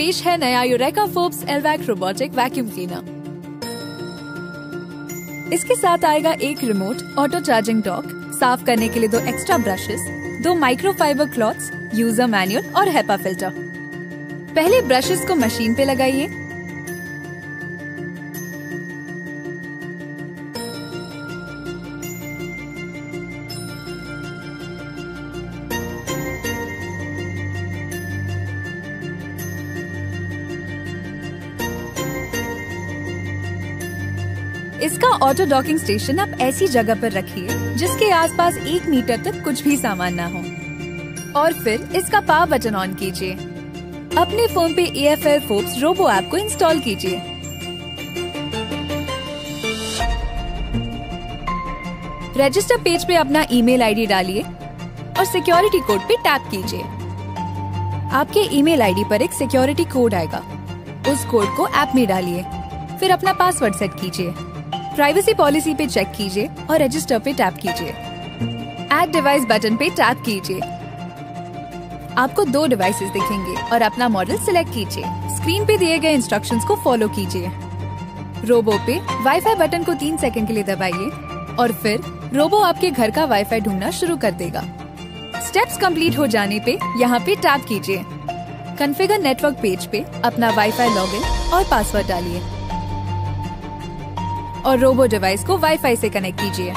पेश है नया यूरेका फोर्ब्स एलवैक रोबोटिक वैक्यूम क्लीनर। इसके साथ आएगा एक रिमोट, ऑटो चार्जिंग डॉक, साफ करने के लिए 2 extra brushes, 2 microfibre clothes, user manual और हेपा फिल्टर। पहले ब्रशेस को मशीन पे लगाइए। इसका ऑटो डॉकिंग स्टेशन आप ऐसी जगह पर रखिए जिसके आसपास 1 मीटर तक कुछ भी सामान ना हो, और फिर इसका पावर बटन ऑन कीजिए। अपने फोन पे AFL फोर्ब्स रोबो ऐप को इंस्टॉल कीजिए। रजिस्टर पेज पे अपना ईमेल आईडी डालिए और सिक्योरिटी कोड पे टैप कीजिए। आपके ईमेल आईडी पर एक सिक्योरिटी कोड आएगा, उस कोड को ऐप में डालिए, फिर अपना पासवर्ड सेट कीजिए। प्राइवेसी पॉलिसी पे चेक कीजिए और रजिस्टर पे टैप कीजिए। ऐड डिवाइस बटन पे टैप कीजिए। आपको 2 डिवाइसेस दिखेंगे और अपना मॉडल सिलेक्ट कीजिए। स्क्रीन पे दिए गए इंस्ट्रक्शंस को फॉलो कीजिए। रोबो पे वाईफाई बटन को 3 सेकंड के लिए दबाइए और फिर रोबो आपके घर का वाईफाई ढूंढना शुरू कर देगा। स्टेप्स कंप्लीट हो जाने पे यहाँ पे टैप कीजिए। कॉन्फ़िगर नेटवर्क पेज पे अपना वाईफाई लॉगिन और पासवर्ड डालिए और रोबो डिवाइस को वाईफाई से कनेक्ट कीजिए।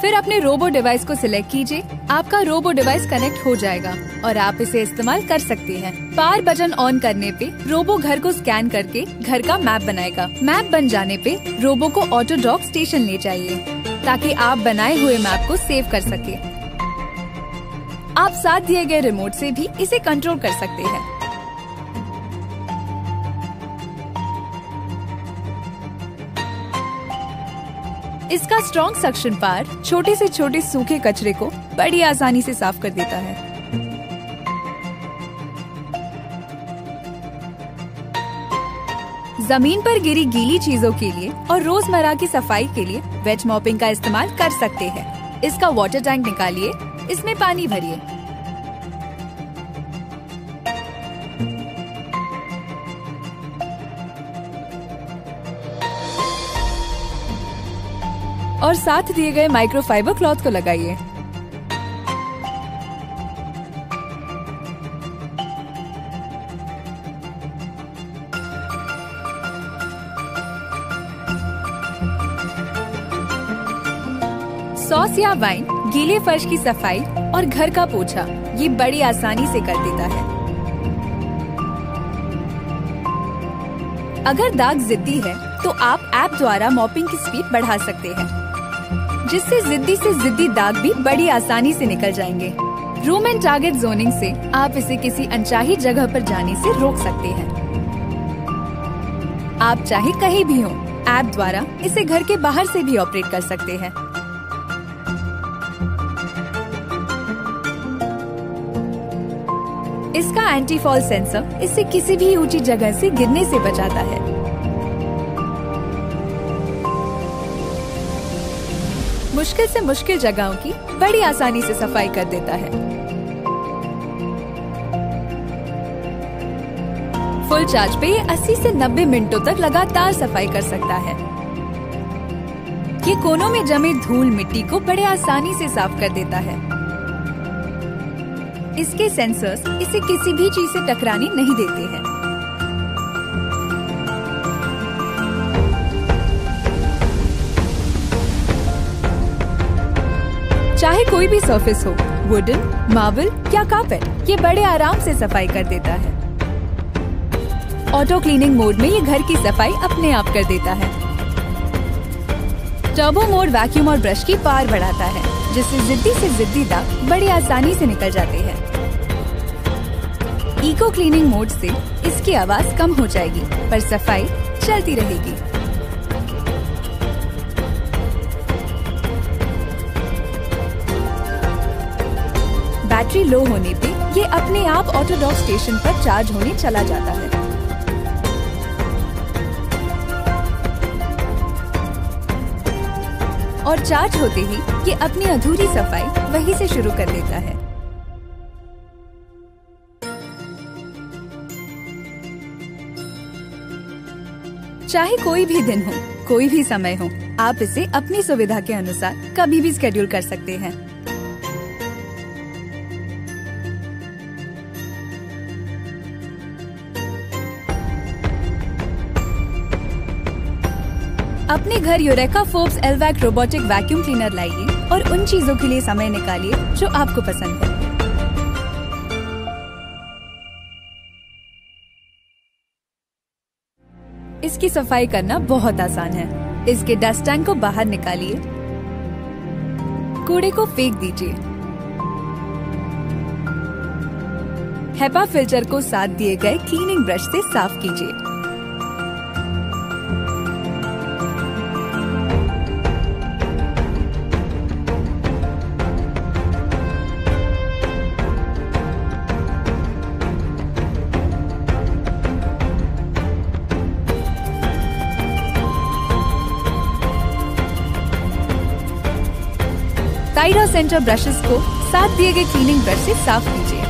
फिर अपने रोबो डिवाइस को सिलेक्ट कीजिए। आपका रोबो डिवाइस कनेक्ट हो जाएगा और आप इसे इस्तेमाल कर सकते हैं। पावर बटन ऑन करने पे रोबो घर को स्कैन करके घर का मैप बनाएगा। मैप बन जाने पे रोबो को ऑटो डॉक स्टेशन ले जाइए ताकि आप बनाए हुए मैप को सेव कर सके। आप साथ दिए गए रिमोट से भी इसे कंट्रोल कर सकते हैं। इसका स्ट्रॉन्ग सक्शन पावर छोटे से छोटे सूखे कचरे को बड़ी आसानी से साफ कर देता है। जमीन पर गिरी गीली चीजों के लिए और रोजमर्रा की सफाई के लिए वेट मॉपिंग का इस्तेमाल कर सकते हैं। इसका वाटर टैंक निकालिए, इसमें पानी भरिए। और साथ दिए गए माइक्रोफाइबर क्लॉथ को लगाइए। सॉस या वाइन, गीले फर्श की सफाई और घर का पोछा ये बड़ी आसानी से कर देता है। अगर दाग जिद्दी है तो आप ऐप द्वारा मॉपिंग की स्पीड बढ़ा सकते हैं, जिससे जिद्दी से जिद्दी दाग भी बड़ी आसानी से निकल जाएंगे। रूम एंड टारगेट जोनिंग से आप इसे किसी अनचाही जगह पर जाने से रोक सकते हैं। आप चाहे कहीं भी हो, ऐप द्वारा इसे घर के बाहर से भी ऑपरेट कर सकते हैं। इसका एंटी फॉल सेंसर इसे किसी भी ऊंची जगह से गिरने से बचाता है। मुश्किल से मुश्किल जगहों की बड़ी आसानी से सफाई कर देता है। फुल चार्ज पे ये 80 से 90 मिनटों तक लगातार सफाई कर सकता है। ये कोनों में जमे धूल मिट्टी को बड़े आसानी से साफ कर देता है। इसके सेंसर्स इसे किसी भी चीज से टकराने नहीं देते हैं। चाहे कोई भी सरफेस हो, वुडन, मार्बल या कार्पेट, ये बड़े आराम से सफाई कर देता है। ऑटो क्लीनिंग मोड में ये घर की सफाई अपने आप कर देता है। टर्बो मोड वैक्यूम और ब्रश की पावर बढ़ाता है, जिससे जिद्दी से जिद्दी दाग बड़ी आसानी से निकल जाते हैं। इको क्लीनिंग मोड से इसकी आवाज कम हो जाएगी, पर सफाई चलती रहेगी। बैटरी लो होने पे ये अपने आप ऑटो डॉक स्टेशन पर चार्ज होने चला जाता है। और चार्ज होते ही ये अपनी अधूरी सफाई वहीं से शुरू कर देता है। चाहे कोई भी दिन हो, कोई भी समय हो, आप इसे अपनी सुविधा के अनुसार कभी भी शेड्यूल कर सकते हैं। अपने घर यूरेका फोर्ब्स एलवैक रोबोटिक वैक्यूम क्लीनर लाइए और उन चीजों के लिए समय निकालिए जो आपको पसंद है। इसकी सफाई करना बहुत आसान है। इसके डस्ट टैंक को बाहर निकालिए, कूड़े को फेंक दीजिए, हेपा फिल्टर को साथ दिए गए क्लीनिंग ब्रश से साफ कीजिए। टाइड और सेंटर ब्रशेस को साथ दिए गए क्लीनिंग ब्रश से साफ कीजिए।